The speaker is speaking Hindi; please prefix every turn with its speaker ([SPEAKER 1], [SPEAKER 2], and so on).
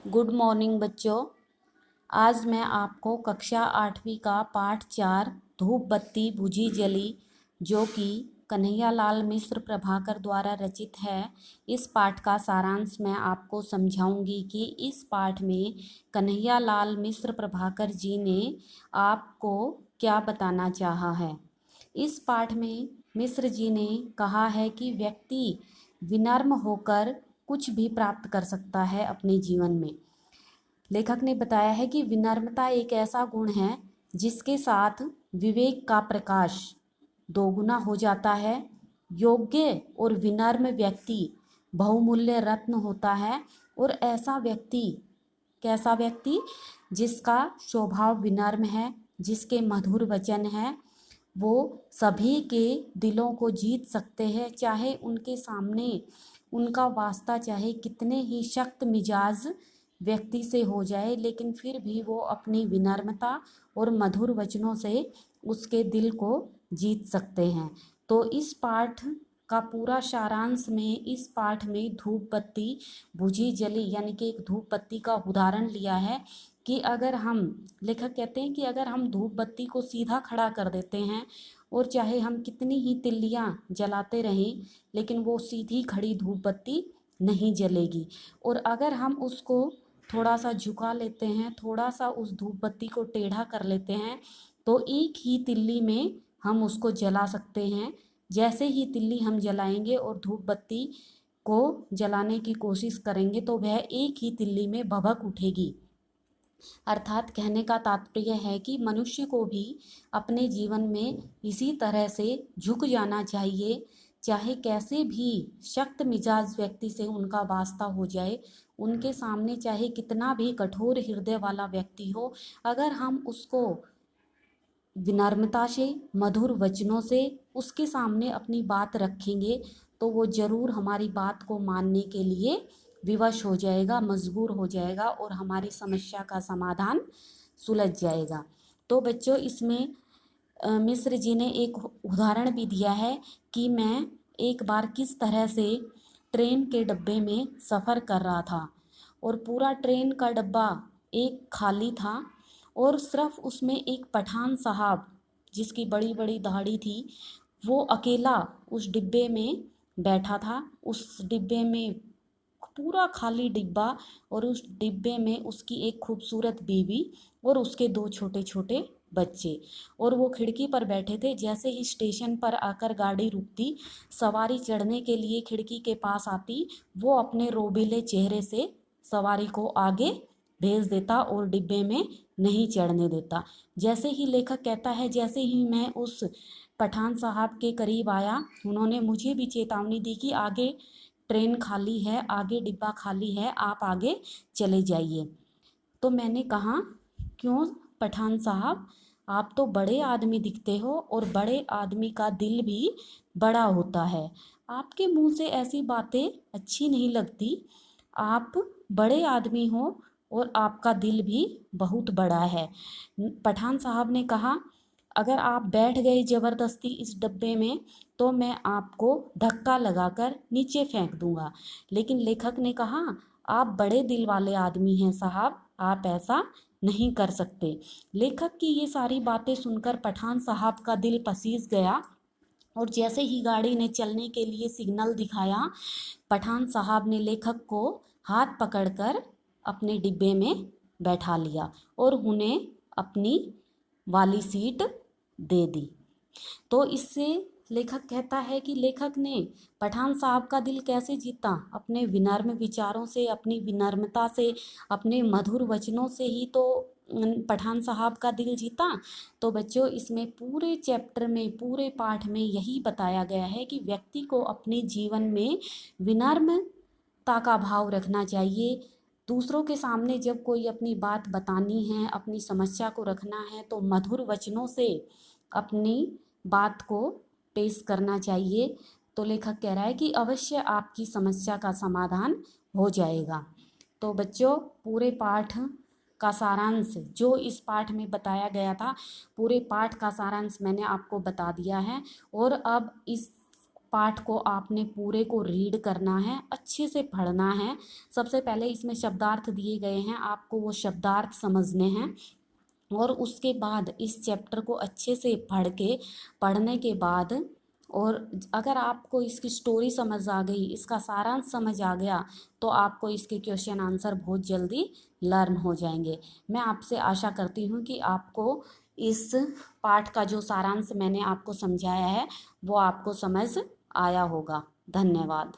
[SPEAKER 1] गुड मॉर्निंग बच्चों। आज मैं आपको कक्षा 8वीं का पाठ 4 धूप बत्ती बुझी जली, जो कि कन्हैयालाल मिश्र प्रभाकर द्वारा रचित है, इस पाठ का सारांश मैं आपको समझाऊंगी कि इस पाठ में कन्हैयालाल मिश्र प्रभाकर जी ने आपको क्या बताना चाहा है। इस पाठ में मिश्र जी ने कहा है कि व्यक्ति विनम्र होकर कुछ भी प्राप्त कर सकता है अपने जीवन में। लेखक ने बताया है कि विनम्रता एक ऐसा गुण है जिसके साथ विवेक का प्रकाश दोगुना हो जाता है। योग्य और विनम्र व्यक्ति बहुमूल्य रत्न होता है। और ऐसा व्यक्ति, कैसा व्यक्ति? जिसका स्वभाव विनम्र है, जिसके मधुर वचन है, वो सभी के दिलों को जीत सकते हैं, चाहे उनके सामने उनका वास्ता चाहे कितने ही सख्त मिजाज व्यक्ति से हो जाए, लेकिन फिर भी वो अपनी विनम्रता और मधुर वचनों से उसके दिल को जीत सकते हैं। तो इस पाठ का पूरा सारांश में इस पाठ में धूप बत्ती बुझी जली यानी कि एक धूप बत्ती का उदाहरण लिया है कि अगर हम, लेखक कहते हैं कि अगर हम धूप बत्ती को सीधा खड़ा कर देते हैं और चाहे हम कितनी ही तिल्लियाँ जलाते रहें, लेकिन वो सीधी खड़ी धूप बत्ती नहीं जलेगी। और अगर हम उसको थोड़ा सा झुका लेते हैं, थोड़ा सा उस धूप बत्ती को टेढ़ा कर लेते हैं, तो एक ही तिल्ली में हम उसको जला सकते हैं। जैसे ही तिल्ली हम जलाएंगे और धूप बत्ती को जलाने की कोशिश करेंगे तो वह एक ही तिल्ली में भभक उठेगी। अर्थात कहने का तात्पर्य है कि मनुष्य को भी अपने जीवन में इसी तरह से झुक जाना चाहिए, चाहे कैसे भी सख्त मिजाज व्यक्ति से उनका वास्ता हो जाए, उनके सामने चाहे कितना भी कठोर हृदय वाला व्यक्ति हो, अगर हम उसको विनम्रता से, मधुर वचनों से उसके सामने अपनी बात रखेंगे तो वो ज़रूर हमारी बात को मानने के लिए विवश हो जाएगा, मजबूर हो जाएगा और हमारी समस्या का समाधान सुलझ जाएगा। तो बच्चों, इसमें मिश्र जी ने एक उदाहरण भी दिया है कि मैं एक बार किस तरह से ट्रेन के डब्बे में सफ़र कर रहा था और पूरा ट्रेन का डब्बा एक खाली था और सिर्फ उसमें एक पठान साहब, जिसकी बड़ी बड़ी दाढ़ी थी, वो अकेला उस डिब्बे में बैठा था। उस डिब्बे में पूरा खाली डिब्बा और उस डिब्बे में उसकी एक खूबसूरत बीवी और उसके दो छोटे छोटे बच्चे, और वो खिड़की पर बैठे थे। जैसे ही स्टेशन पर आकर गाड़ी रुकती, सवारी चढ़ने के लिए खिड़की के पास आती, वो अपने रोबीले चेहरे से सवारी को आगे भेज देता और डिब्बे में नहीं चढ़ने देता। जैसे ही, लेखक कहता है, जैसे ही मैं उस पठान साहब के करीब आया, उन्होंने मुझे भी चेतावनी दी कि आगे ट्रेन खाली है, आगे डिब्बा खाली है, आप आगे चले जाइए। तो मैंने कहा, क्यों पठान साहब, आप तो बड़े आदमी दिखते हो और बड़े आदमी का दिल भी बड़ा होता है, आपके मुंह से ऐसी बातें अच्छी नहीं लगती। आप बड़े आदमी हो और आपका दिल भी बहुत बड़ा है। पठान साहब ने कहा, अगर आप बैठ गए ज़बरदस्ती इस डब्बे में तो मैं आपको धक्का लगाकर नीचे फेंक दूंगा। लेकिन लेखक ने कहा, आप बड़े दिल वाले आदमी हैं साहब, आप ऐसा नहीं कर सकते। लेखक की ये सारी बातें सुनकर पठान साहब का दिल पसीज गया और जैसे ही गाड़ी ने चलने के लिए सिग्नल दिखाया, पठान साहब ने लेखक को हाथ पकड़कर अपने डिब्बे में बैठा लिया और उन्हें अपनी वाली सीट दे दी। तो इससे लेखक कहता है कि लेखक ने पठान साहब का दिल कैसे जीता? अपने विनम्र विचारों से, अपनी विनम्रता से, अपने मधुर वचनों से ही तो पठान साहब का दिल जीता। तो बच्चों, इसमें पूरे चैप्टर में, पूरे पाठ में यही बताया गया है कि व्यक्ति को अपने जीवन में विनम्रता का भाव रखना चाहिए। दूसरों के सामने जब कोई अपनी बात बतानी है, अपनी समस्या को रखना है, तो मधुर वचनों से अपनी बात को पेश करना चाहिए। तो लेखक कह रहा है कि अवश्य आपकी समस्या का समाधान हो जाएगा। तो बच्चों, पूरे पाठ का सारांश जो इस पाठ में बताया गया था, पूरे पाठ का सारांश मैंने आपको बता दिया है। और अब इस पाठ को आपने पूरे को रीड करना है, अच्छे से पढ़ना है। सबसे पहले इसमें शब्दार्थ दिए गए हैं, आपको वो शब्दार्थ समझने हैं और उसके बाद इस चैप्टर को अच्छे से पढ़ने के बाद, और अगर आपको इसकी स्टोरी समझ आ गई, इसका सारांश समझ आ गया, तो आपको इसके क्वेश्चन आंसर बहुत जल्दी लर्न हो जाएंगे। मैं आपसे आशा करती हूँ कि आपको इस पाठ का जो सारांश मैंने आपको समझाया है वो आपको समझ आया होगा। धन्यवाद।